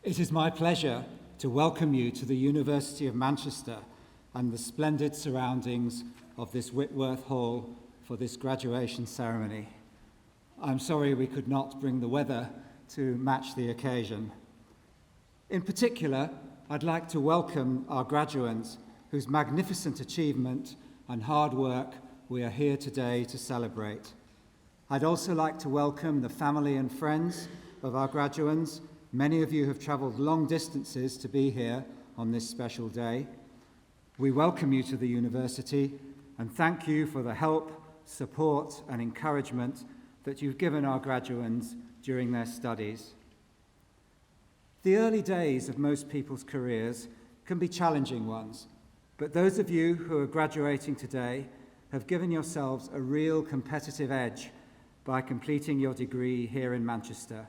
It is my pleasure to welcome you to the University of Manchester and the splendid surroundings of this Whitworth Hall for this graduation ceremony. I'm sorry we could not bring the weather to match the occasion. In particular, I'd like to welcome our graduates whose magnificent achievement and hard work we are here today to celebrate. I'd also like to welcome the family and friends of our graduates. Many of you have travelled long distances to be here on this special day. We welcome you to the university and thank you for the help, support and encouragement that you've given our graduates during their studies. The early days of most people's careers can be challenging ones, but those of you who are graduating today have given yourselves a real competitive edge by completing your degree here in Manchester.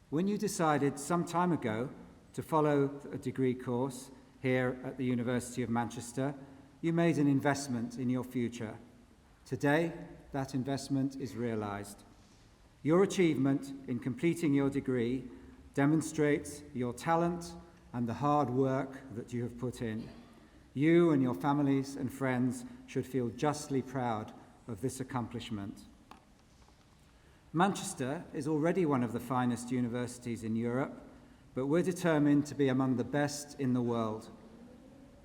When you decided some time ago to follow a degree course here at the University of Manchester, you made an investment in your future. Today, that investment is realised. Your achievement in completing your degree demonstrates your talent and the hard work that you have put in. You and your families and friends should feel justly proud of this accomplishment. Manchester is already one of the finest universities in Europe, but we're determined to be among the best in the world.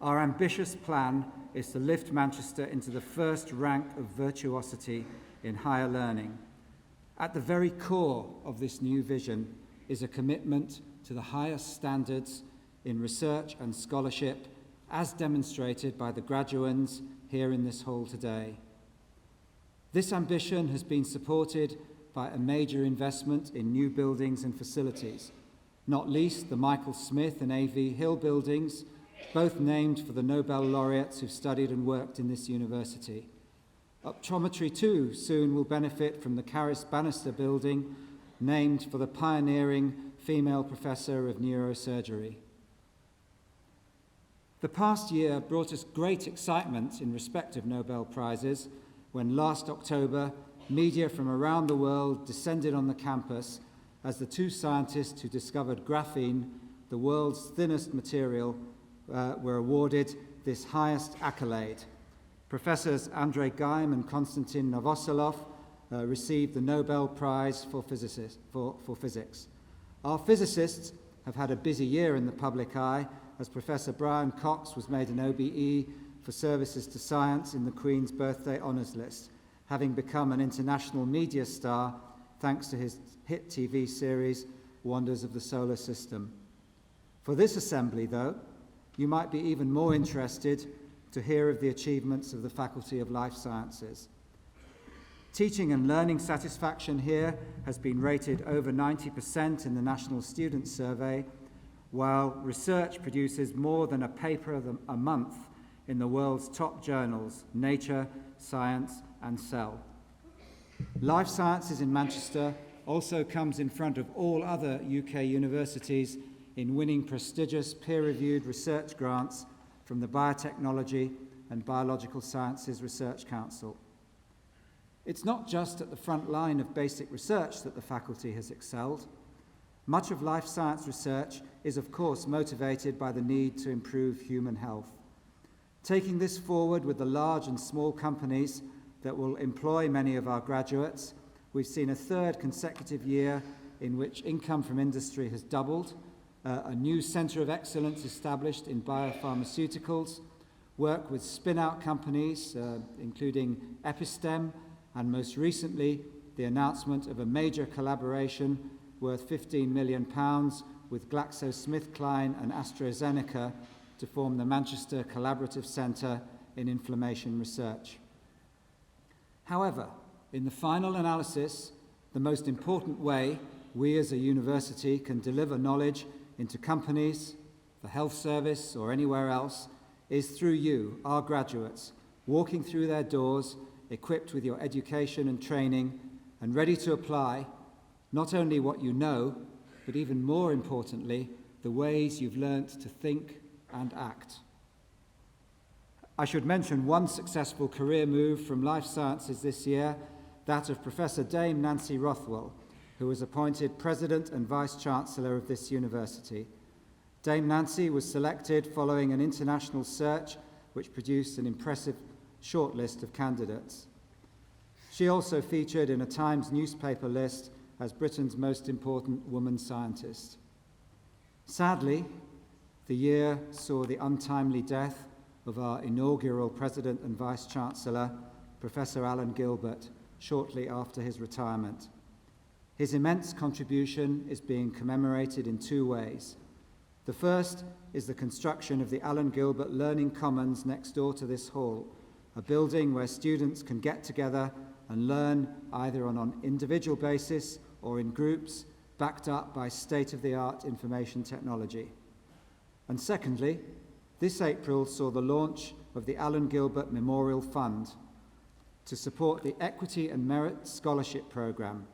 Our ambitious plan is to lift Manchester into the first rank of virtuosity in higher learning. At the very core of this new vision is a commitment to the highest standards in research and scholarship, as demonstrated by the graduates here in this hall today. This ambition has been supported by a major investment in new buildings and facilities, not least the Michael Smith and A.V. Hill buildings, both named for the Nobel laureates who've studied and worked in this university. Optometry too soon will benefit from the Caris Bannister building, named for the pioneering female professor of neurosurgery. The past year brought us great excitement in respect of Nobel Prizes when last October media from around the world descended on the campus as the two scientists who discovered graphene, the world's thinnest material, were awarded this highest accolade. Professors Andrei Geim and Konstantin Novoselov received the Nobel Prize for Physics. Our physicists have had a busy year in the public eye as Professor Brian Cox was made an OBE for services to science in the Queen's Birthday Honours List, having become an international media star thanks to his hit TV series, Wonders of the Solar System. For this assembly, though, you might be even more interested to hear of the achievements of the Faculty of Life Sciences. Teaching and learning satisfaction here has been rated over 90% in the National Student Survey, while research produces more than a paper a month in the world's top journals, Nature, Science, and Cell. Life Sciences in Manchester also comes in front of all other UK universities in winning prestigious peer-reviewed research grants from the Biotechnology and Biological Sciences Research Council. It's not just at the front line of basic research that the faculty has excelled. Much of life science research is, of course, motivated by the need to improve human health. Taking this forward with the large and small companies that will employ many of our graduates, we've seen a third consecutive year in which income from industry has doubled, a new centre of excellence established in biopharmaceuticals, work with spin-out companies, including Epistem, and most recently, the announcement of a major collaboration worth £15 million with GlaxoSmithKline and AstraZeneca to form the Manchester Collaborative Centre in Inflammation Research. However, in the final analysis, the most important way we as a university can deliver knowledge into companies, the health service, or anywhere else is through you, our graduates, walking through their doors, equipped with your education and training, and ready to apply not only what you know, but even more importantly, the ways you've learnt to think and act. I should mention one successful career move from life sciences this year, that of Professor Dame Nancy Rothwell, who was appointed President and Vice-Chancellor of this university. Dame Nancy was selected following an international search which produced an impressive shortlist of candidates. She also featured in a Times newspaper list as Britain's most important woman scientist. Sadly, the year saw the untimely death of our inaugural President and Vice-Chancellor, Professor Alan Gilbert, shortly after his retirement. His immense contribution is being commemorated in two ways. The first is the construction of the Alan Gilbert Learning Commons next door to this hall, a building where students can get together and learn either on an individual basis or in groups backed up by state-of-the-art information technology. And secondly, this April saw the launch of the Alan Gilbert Memorial Fund to support the Equity and Merit Scholarship Programme.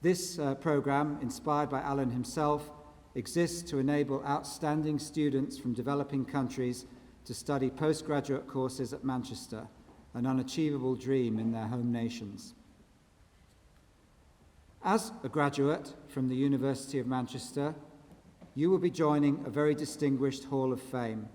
This programme, inspired by Alan himself, exists to enable outstanding students from developing countries to study postgraduate courses at Manchester, an unachievable dream in their home nations. As a graduate from the University of Manchester, you will be joining a very distinguished Hall of Fame.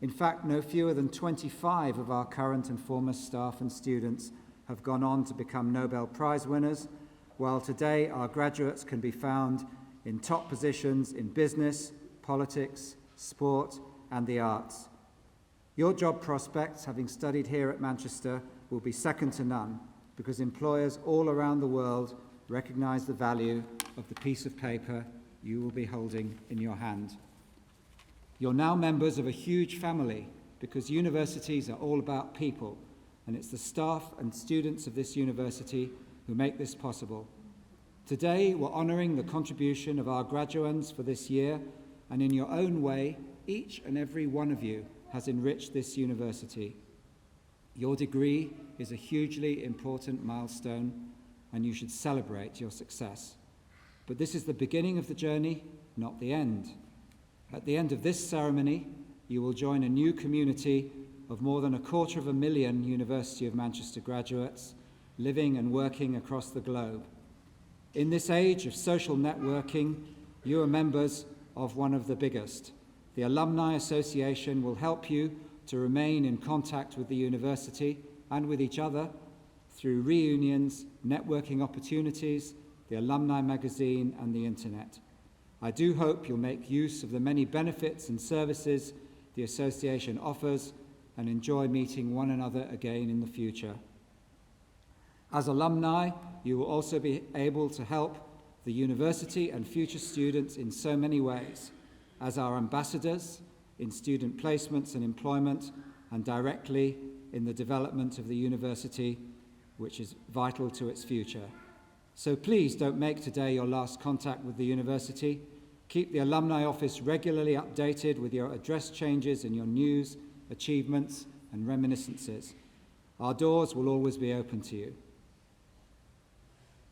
In fact, no fewer than 25 of our current and former staff and students have gone on to become Nobel Prize winners, while today our graduates can be found in top positions in business, politics, sport, and the arts. Your job prospects, having studied here at Manchester, will be second to none, because employers all around the world recognize the value of the piece of paper you will be holding in your hand. You're now members of a huge family, because universities are all about people, and it's the staff and students of this university who make this possible. Today, we're honouring the contribution of our graduands for this year, and in your own way, each and every one of you has enriched this university. Your degree is a hugely important milestone, and you should celebrate your success. But this is the beginning of the journey, not the end. At the end of this ceremony, you will join a new community of more than 250,000 University of Manchester graduates living and working across the globe. In this age of social networking, you are members of one of the biggest. The Alumni Association will help you to remain in contact with the university and with each other through reunions, networking opportunities, the alumni magazine, and the internet. I do hope you'll make use of the many benefits and services the association offers and enjoy meeting one another again in the future. As alumni, you will also be able to help the university and future students in so many ways, as our ambassadors in student placements and employment, and directly in the development of the university, which is vital to its future. So please don't make today your last contact with the university. Keep the alumni office regularly updated with your address changes and your news, achievements, and reminiscences. Our doors will always be open to you.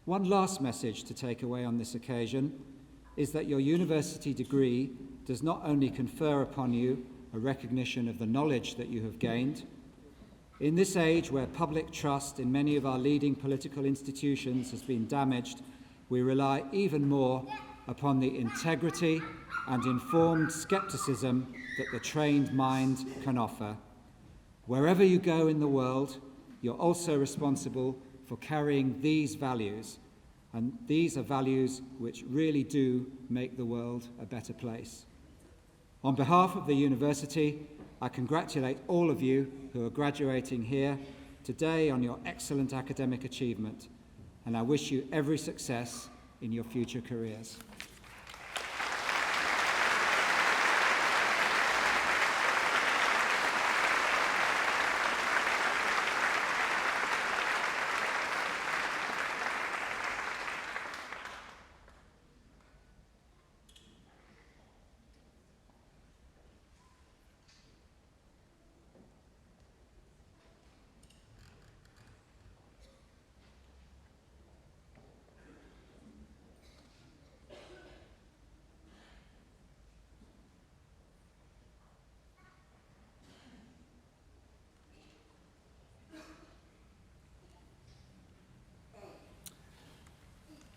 One last message to take away on this occasion is that your university degree does not only confer upon you a recognition of the knowledge that you have gained. In this age where public trust in many of our leading political institutions has been damaged, we rely even more upon the integrity and informed skepticism that the trained mind can offer. Wherever you go in the world, you're also responsible for carrying these values, and these are values which really do make the world a better place. On behalf of the university, I congratulate all of you who are graduating here today on your excellent academic achievement, and I wish you every success in your future careers.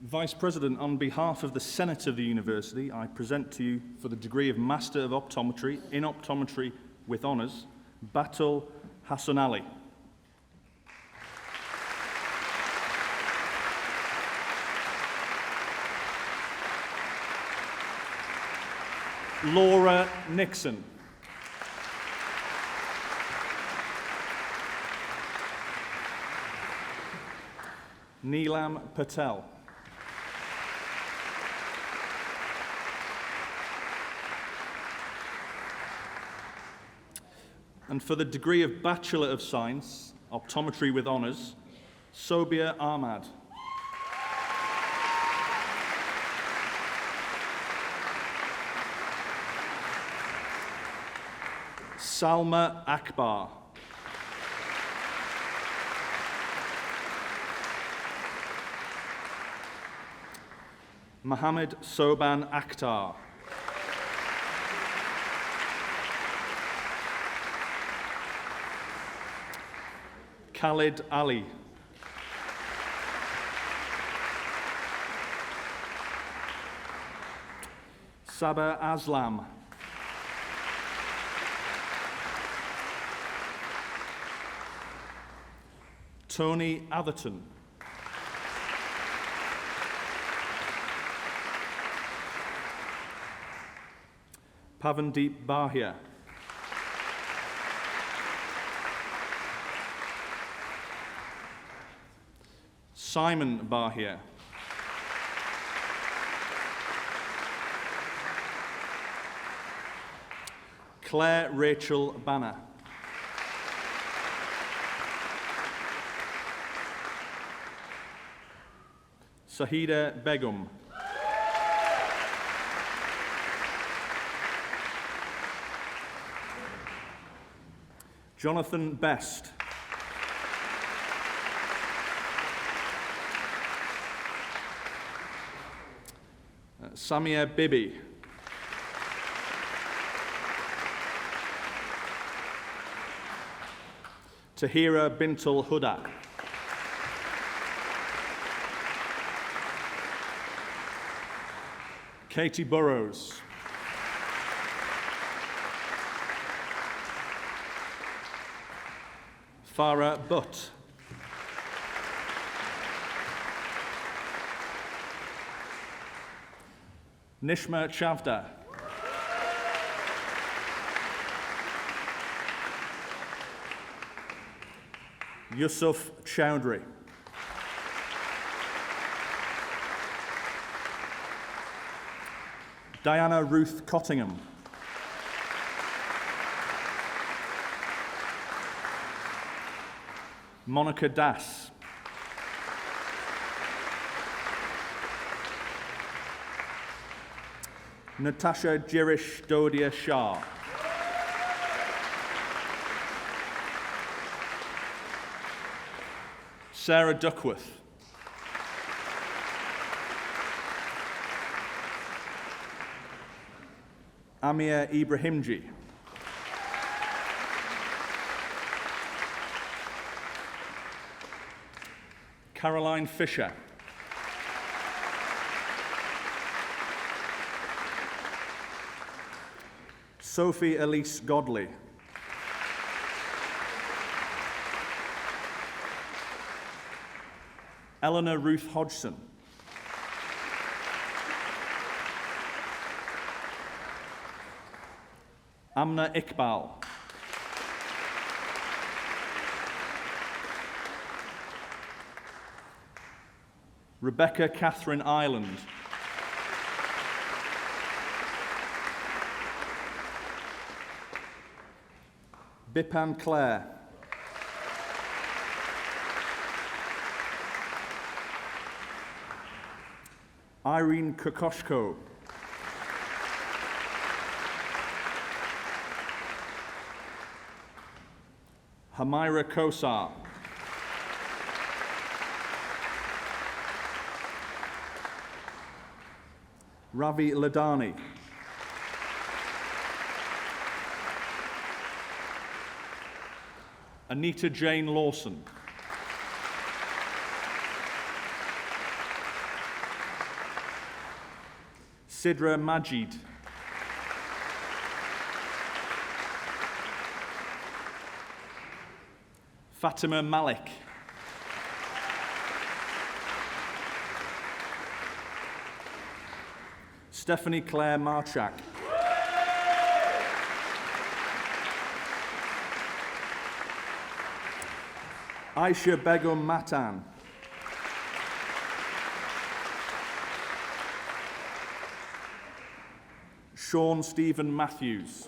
Vice President, on behalf of the Senate of the University, I present to you for the degree of Master of Optometry in Optometry with Honours, Batul Hassan Ali. Laura Nixon. Neelam Patel. And for the degree of Bachelor of Science, Optometry with Honours, Sobia Ahmad. Salma Akbar. Mohammed Soban Akhtar. Khalid Ali. Saba Aslam. Tony Atherton. Pavandeep Bahia. Simon Bahia. Claire Rachel Banner. Sahida Begum. Jonathan Best. Samia Bibi. Tahira Bintul Huda. Katie Burrows. Farah Butt. Nishma Chavda. Yusuf Chowdhury. Diana Ruth Cottingham. Monica Das. Natasha Jirish Dodia Shah. Sarah Duckworth. Amir Ibrahimji. Caroline Fisher. Sophie Elise Godley. Eleanor Ruth Hodgson. Amna Iqbal. Rebecca Catherine Ireland. Bipan Clare. Irene Kokoshko. Hamaira Kosar. Ravi Ladani. Anita Jane Lawson. Sidra Majid. Fatima Malik. Stephanie Claire Marchak. Aisha Begum Matan. Sean Stephen Matthews.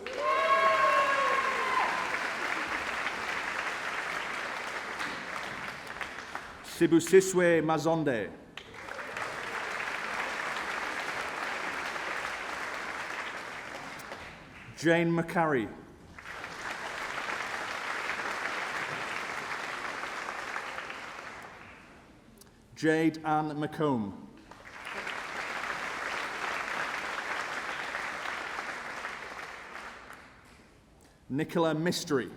Sibusiswe Mazonde. Jane McCarry. Jade Ann McComb. Nicola Mystery.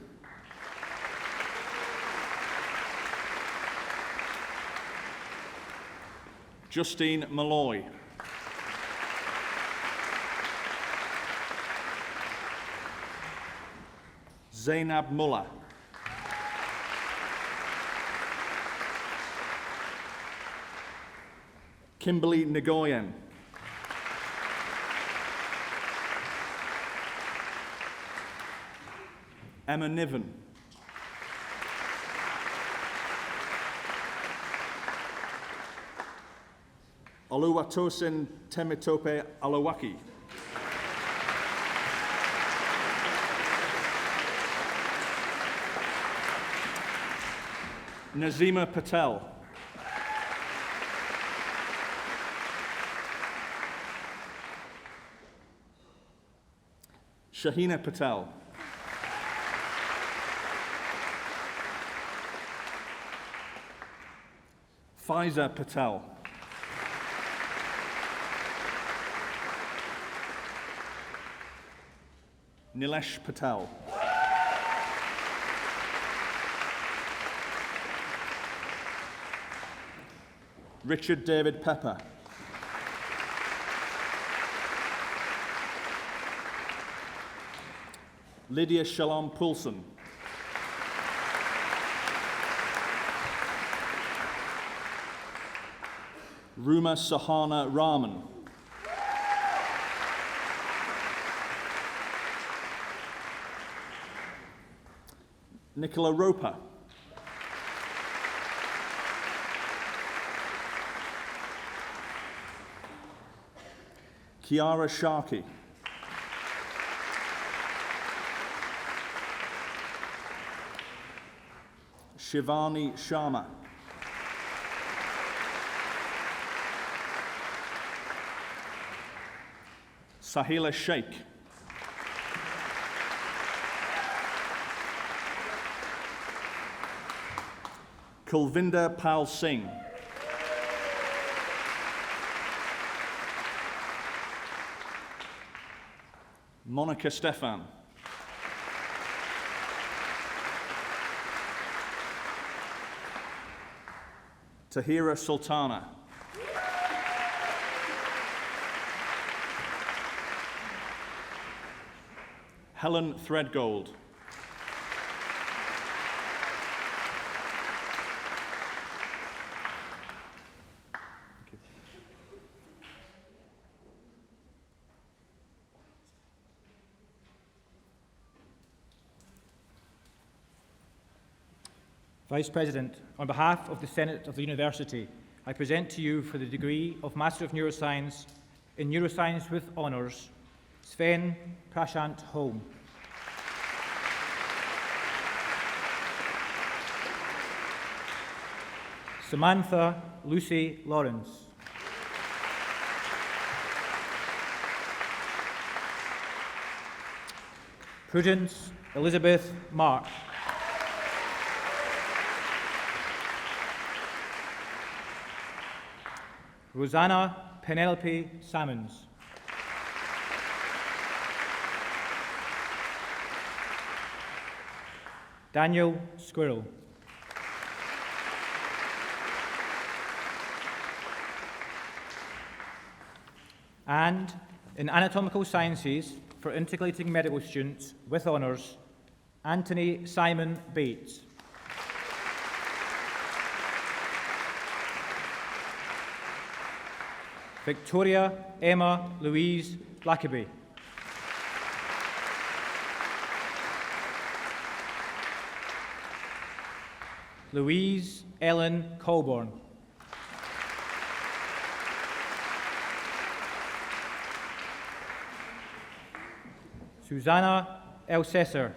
Justine Malloy. Zainab Mullah. Kimberly Nagoyan. Emma Niven. Oluwatosin Temitope Alawaki. Nazima Patel. Shahina Patel. Faiza Patel. Nilesh Patel. Richard David Pepper. Lydia Shalom Poulsen. Ruma Sahana Rahman. Nicola Roper. Kiara Sharkey. Shivani Sharma. Sahila Sheikh. Kulvinder Pal Singh. Monica Stefan. Tahira Sultana. Helen Threadgold. Vice President, on behalf of the Senate of the University, I present to you for the degree of Master of Neuroscience in Neuroscience with Honours, Sven Prashant Holm. Samantha Lucy Lawrence. Prudence Elizabeth Mark. Rosanna Penelope Salmons. Daniel Squirrel. And In Anatomical Sciences for Integrating Medical Students with Honours, Anthony Simon Bates. Victoria Emma Louise Blackaby. Louise Ellen Colborne. Susanna Elsesser.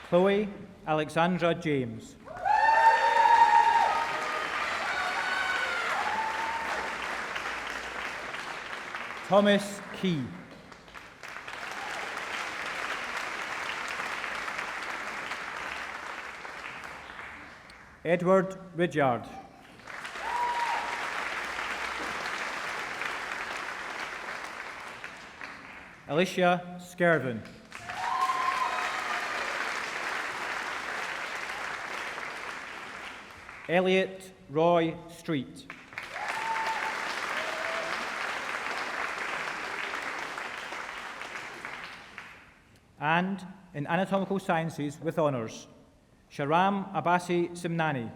Chloe Alexandra James. Thomas Key. Edward Ridyard. Alicia Skirvin. Elliot Roy Street. And in Anatomical Sciences with Honours, Sharam Abbasi Simnani.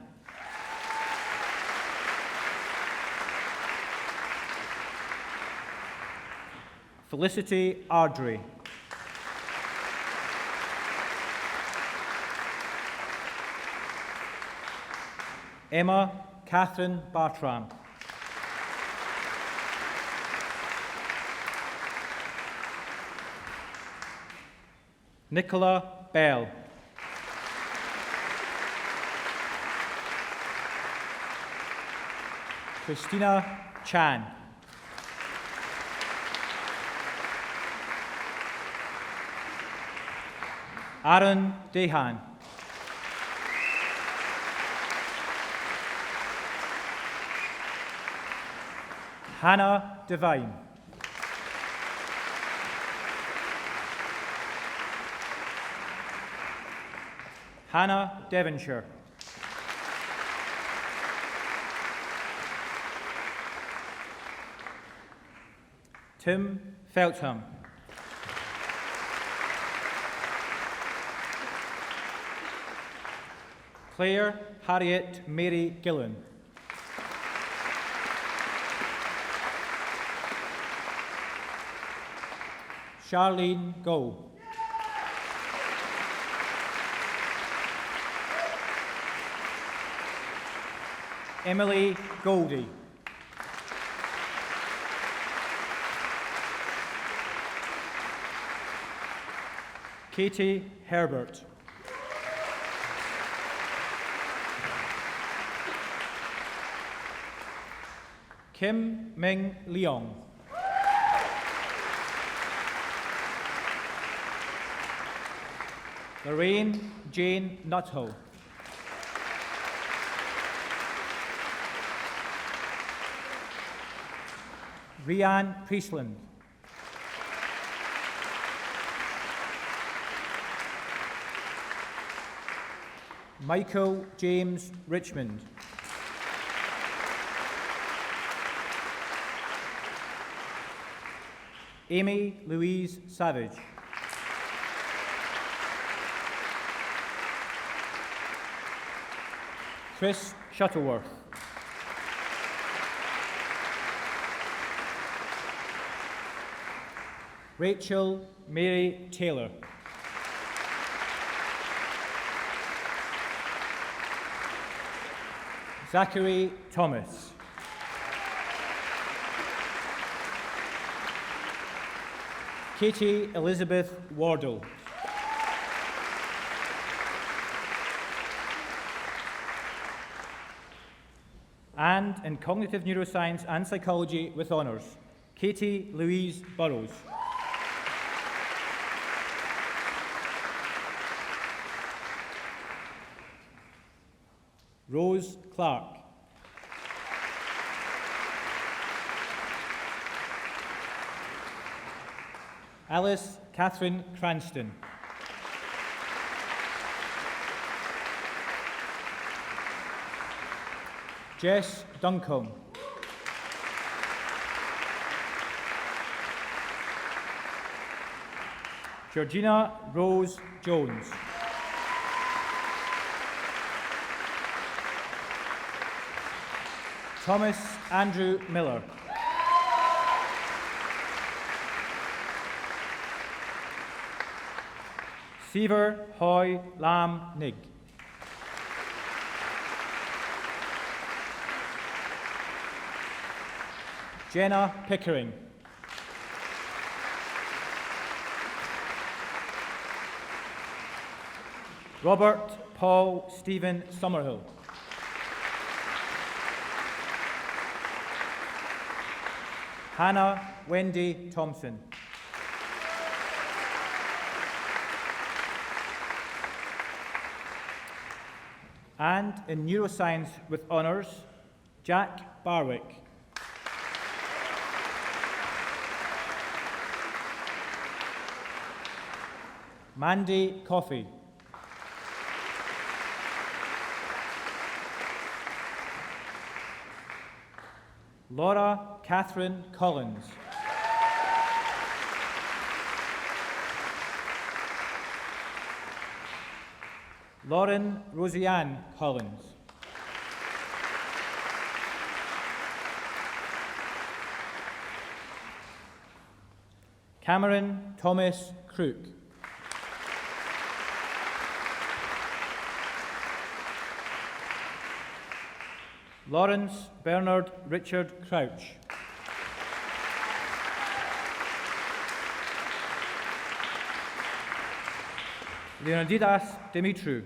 Felicity Ardrey. Emma Catherine Bartram. Nicola Bell. Christina Chan. Aaron Dehan. Hannah Devine. Hannah Devonshire. Tim Feltham. Claire Harriet Mary Gillen. Charlene Goh. Emily Goldie. Katie Herbert. Kim Ming Leong. Lorraine Jane Nuttall. Rianne Priestland. Michael James Richmond. Amy Louise Savage. Chris Shuttleworth. Rachel Mary Taylor. Zachary Thomas. Katie Elizabeth Wardle. And in Cognitive Neuroscience and Psychology with Honours, Katie Louise Burrows. Rose Clark. Alice Catherine Cranston. Jess Duncombe. Georgina Rose Jones. Thomas Andrew Miller. Seaver Hoy Lam Nig. Jenna Pickering. Robert Paul Stephen Summerhill. Hannah Wendy Thompson. And in Neuroscience with Honours, Jack Barwick. Mandy Coffey. Laura Catherine Collins. Lauren Rosianne Collins. Cameron Thomas Crook. Lawrence Bernard Richard Crouch. Leonidas Dimitrou.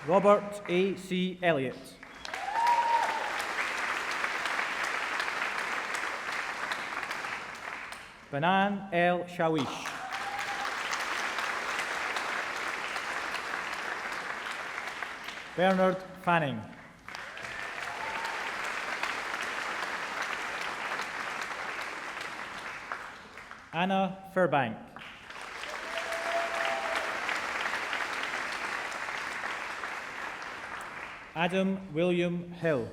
Robert A. C. Elliott. Banan El Shawish. Bernard Fanning. Anna Furbank. Adam William Hill.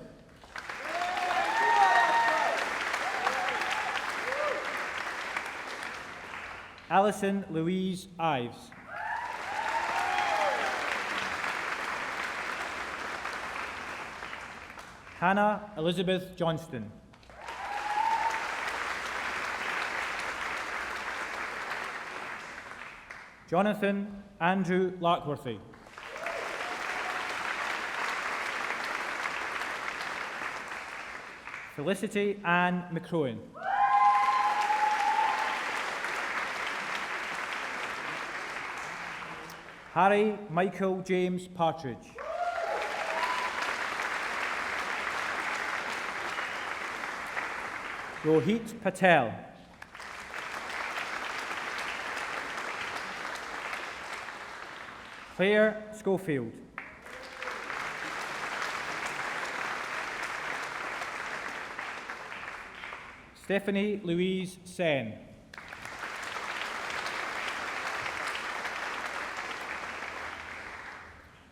Alison Louise Ives. Hannah Elizabeth Johnston. Jonathan Andrew Larkworthy. Felicity Ann McCrohan. Harry Michael James Partridge. Rohit Patel. Claire Schofield. Stephanie Louise Sen.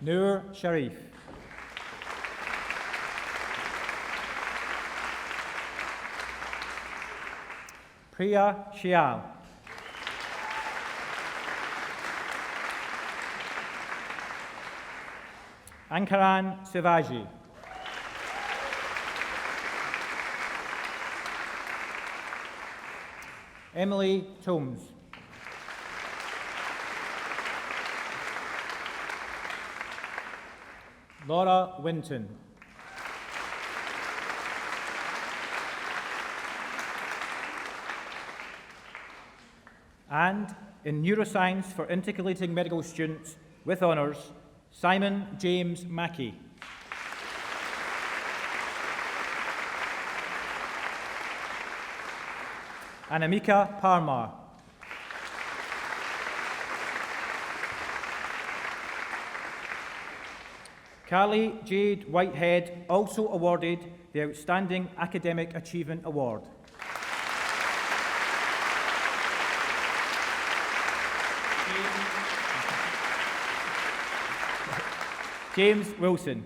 Noor Sharif. Priya Shial. Ankaran Sivaji. Emily Tomes. Laura Winton. And in Neuroscience for Intercalating Medical Students with Honours, Simon James Mackey. Anamika Parmar. Carly Jade Whitehead also awarded the Outstanding Academic Achievement Award. James Wilson.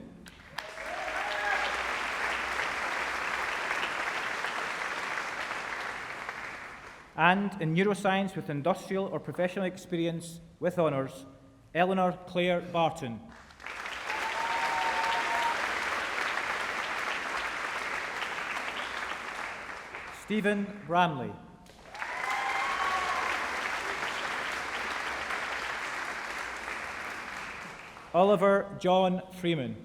And in neuroscience with industrial or professional experience with honours, Eleanor Claire Barton. Stephen Bramley. Oliver John Freeman.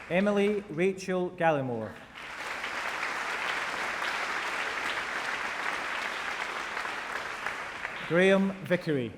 Emily Rachel Gallimore. Graham Vickery.